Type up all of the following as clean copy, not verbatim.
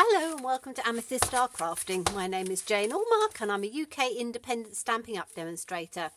Hello and welcome to Amethyst Star Crafting. My name is Jane Allmark and I'm a UK independent Stampin' Up demonstrator.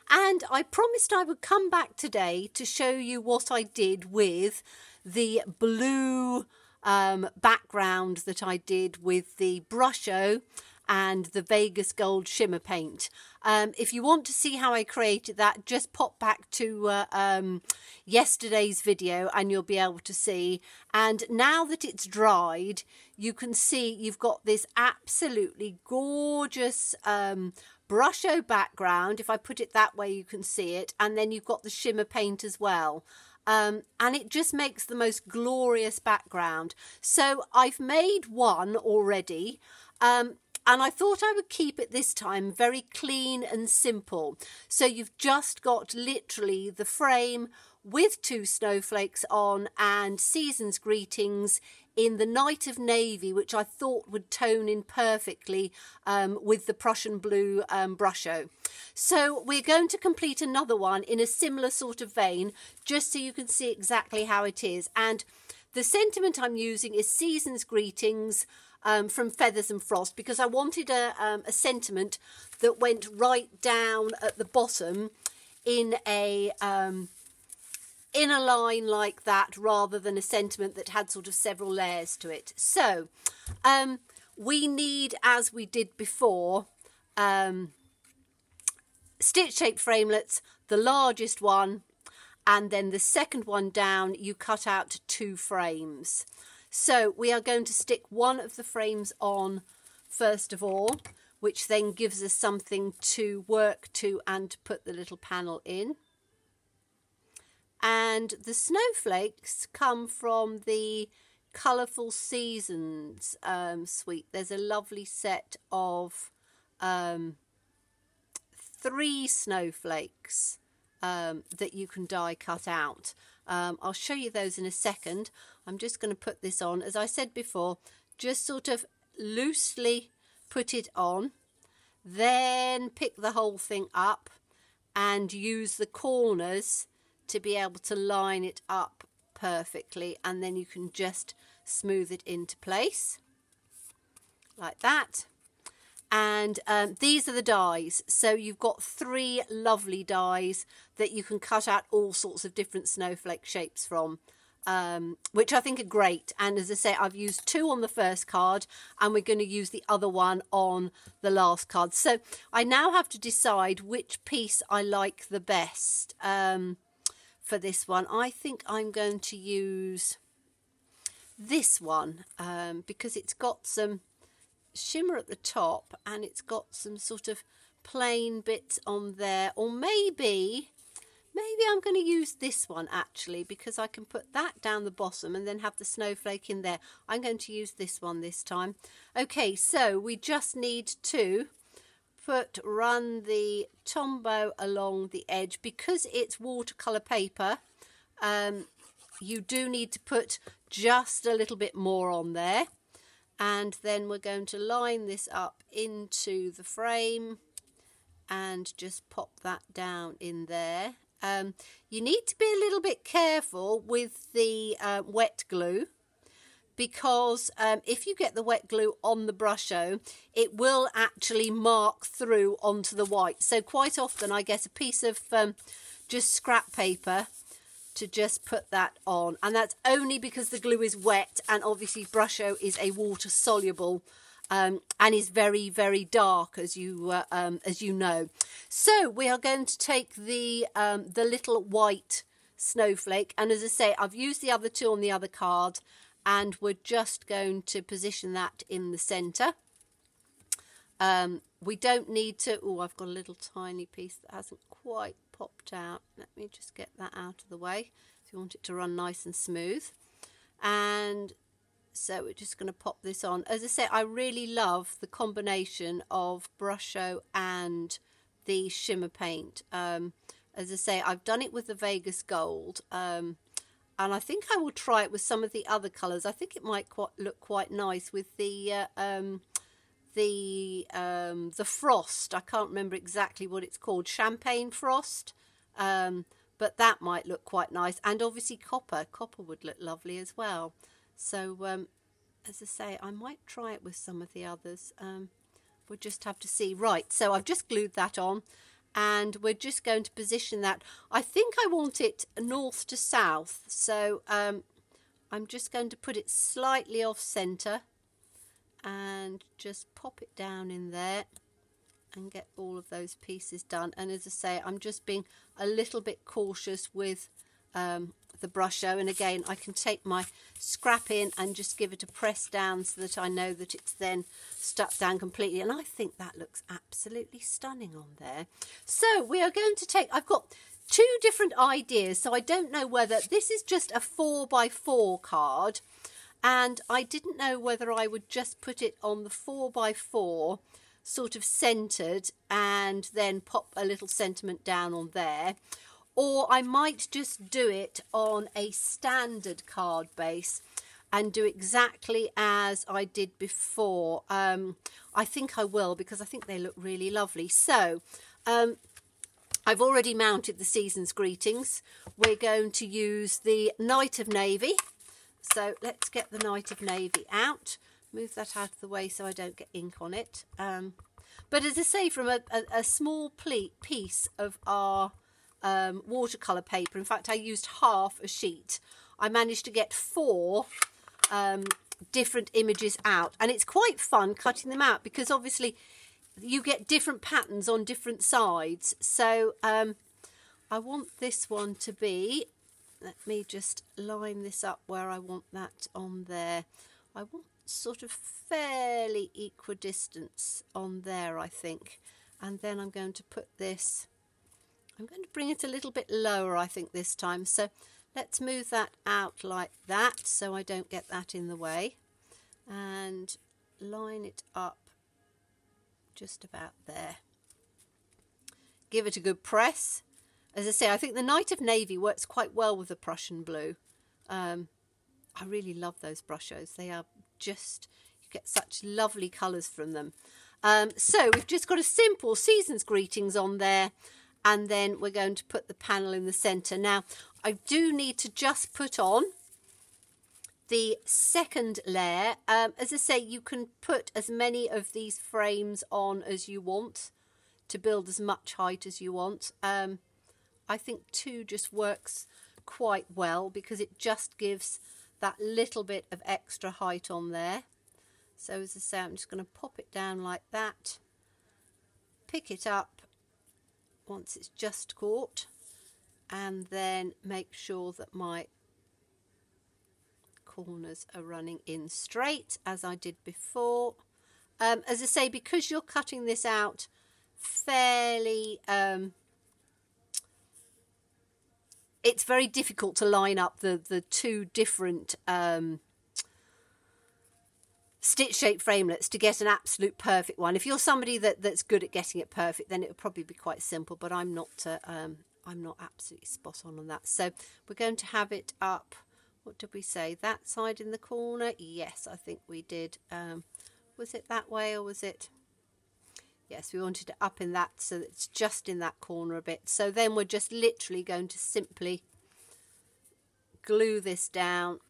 And I promised I would come back today to show you what I did with the blue background that I did with the Brusho and the Vegas Gold Shimmer paint. If you want to see how I created that, just pop back to yesterday's video and you'll be able to see. And now that it's dried, you can see you've got this absolutely gorgeous Brusho background. If I put it that way, you can see it. And then you've got the shimmer paint as well. And it just makes the most glorious background. So I've made one already. And I thought I would keep it this time very clean and simple. So you've just got literally the frame with 2 snowflakes on and Season's Greetings in the Night of Navy, which I thought would tone in perfectly with the Prussian blue Brusho. So we're going to complete another one in a similar sort of vein, just so you can see exactly how it is. And the sentiment I'm using is Season's Greetings from Feathers and Frost, because I wanted a sentiment that went right down at the bottom in a line like that, rather than a sentiment that had sort of several layers to it. So we need, as we did before, stitch shaped framelits, the largest one, and then the second one down you cut out 2 frames. So we are going to stick one of the frames on first of all, which then gives us something to work to and to put the little panel in. And the snowflakes come from the Colourful Seasons suite. There's a lovely set of 3 snowflakes that you can die cut out. I'll show you those in a second. I'm just going to put this on. As I said before, just sort of loosely put it on, then pick the whole thing up and use the corners to be able to line it up perfectly, and then you can just smooth it into place like that. And these are the dies. So you've got 3 lovely dies that you can cut out all sorts of different snowflake shapes from, which I think are great. And as I say, I've used 2 on the first card and we're going to use the other one on the last card. So I now have to decide which piece I like the best for this one. I think I'm going to use this one because it's got some shimmer at the top and it's got some sort of plain bits on there. Or maybe I'm going to use this one actually, because I can put that down the bottom and then have the snowflake in there. I'm going to use this one this time. Okay, so we just need to run the Tombow along the edge. Because it's watercolor paper, you do need to put just a little bit more on there. And then we're going to line this up into the frame and just pop that down in there. You need to be a little bit careful with the wet glue, because if you get the wet glue on the Brusho, it will actually mark through onto the white. So quite often I get a piece of just scrap paper to just put that on, and that's only because the glue is wet, and obviously Brusho is a water soluble and is very, very dark, as you know. So we are going to take the little white snowflake, and as I say, I've used the other 2 on the other card, and we're just going to position that in the centre. We don't need to... Oh, I've got a little tiny piece that hasn't quite popped out. Let me just get that out of the way if you want it to run nice and smooth. And so we're just going to pop this on. As I say, I really love the combination of Brusho and the shimmer paint. As I say, I've done it with the Vegas Gold, and I think I will try it with some of the other colours. I think it might look quite nice with the frost. I can't remember exactly what it's called, champagne frost, but that might look quite nice. And obviously copper would look lovely as well. So as I say, I might try it with some of the others. We'll just have to see. Right, so I've just glued that on, and we're just going to position that. I think I want it north to south, so I'm just going to put it slightly off centre and just pop it down in there and get all of those pieces done. And as I say, I'm just being a little bit cautious with the Brusho, and again I can take my scrap in and just give it a press down so that I know that it's then stuck down completely, and I think that looks absolutely stunning on there. So we are going to take, I've got two different ideas, so I don't know whether this is just a 4x4 card, and I didn't know whether I would just put it on the 4x4 sort of centered and then pop a little sentiment down on there, or I might just do it on a standard card base and do exactly as I did before. I think I will, because I think they look really lovely. So I've already mounted the Season's Greetings. We're going to use the Night of Navy. So let's get the Night of Navy out. Move that out of the way so I don't get ink on it. But as I say, from a small piece of our watercolour paper, in fact I used half a sheet, I managed to get 4 different images out, and it's quite fun cutting them out because obviously you get different patterns on different sides. So I want this one to be, let me just line this up where I want that on there. I want sort of fairly equidistance on there, I think, and then I'm going to put this, I'm going to bring it a little bit lower, I think, this time. So let's move that out like that so I don't get that in the way, and line it up just about there. Give it a good press. As I say, I think the Night of Navy works quite well with the Prussian blue. I really love those Brushos. They are just, you get such lovely colours from them. So we've just got a simple Season's Greetings on there, and then we're going to put the panel in the centre. Now, I do need to just put on the second layer. As I say, you can put as many of these frames on as you want to build as much height as you want. I think 2 just works quite well because it just gives that little bit of extra height on there. So as I say, I'm just going to pop it down like that, pick it up once it's just caught, and then make sure that my corners are running in straight as I did before. As I say, because you're cutting this out fairly, it's very difficult to line up the 2 different stitch shape framelits to get an absolute perfect one. If you're somebody that's good at getting it perfect, then it would probably be quite simple, but I'm not absolutely spot on that. So we're going to have it up, what did we say, that side in the corner? Yes, I think we did. Was it that way, or was it? Yes, we wanted it up in that, so that it's just in that corner a bit. So then we're just literally going to simply glue this down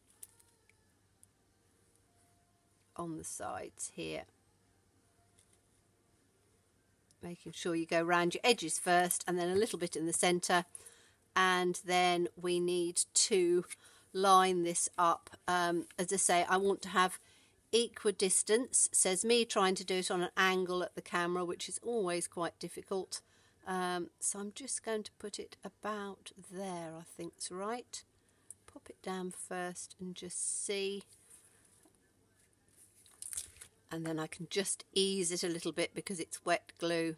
on the sides here, making sure you go around your edges first and then a little bit in the centre, and then we need to line this up. As I say, I want to have equidistance, says me trying to do it on an angle at the camera, which is always quite difficult. So I'm just going to put it about there, I think's right. Pop it down first and just see, and then I can just ease it a little bit because it's wet glue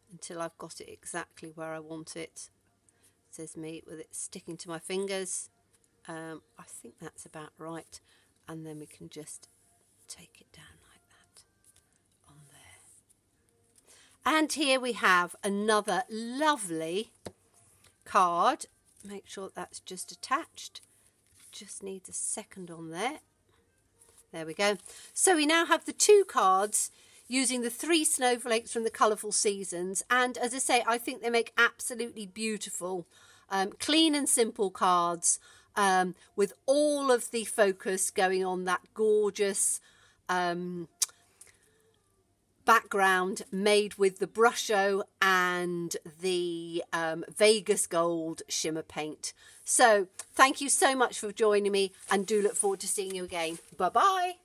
until I've got it exactly where I want it. Says me with it sticking to my fingers. I think that's about right, and then we can just take it down like that on there. And here we have another lovely card. Make sure that's just attached. Just needs a second on there. There we go. So we now have the 2 cards using the 3 snowflakes from the Colourful Seasons, and as I say, I think they make absolutely beautiful, clean and simple cards. with all of the focus going on that gorgeous background made with the Brusho and the Vegas Gold shimmer paint. So thank you so much for joining me, and do look forward to seeing you again. Bye bye.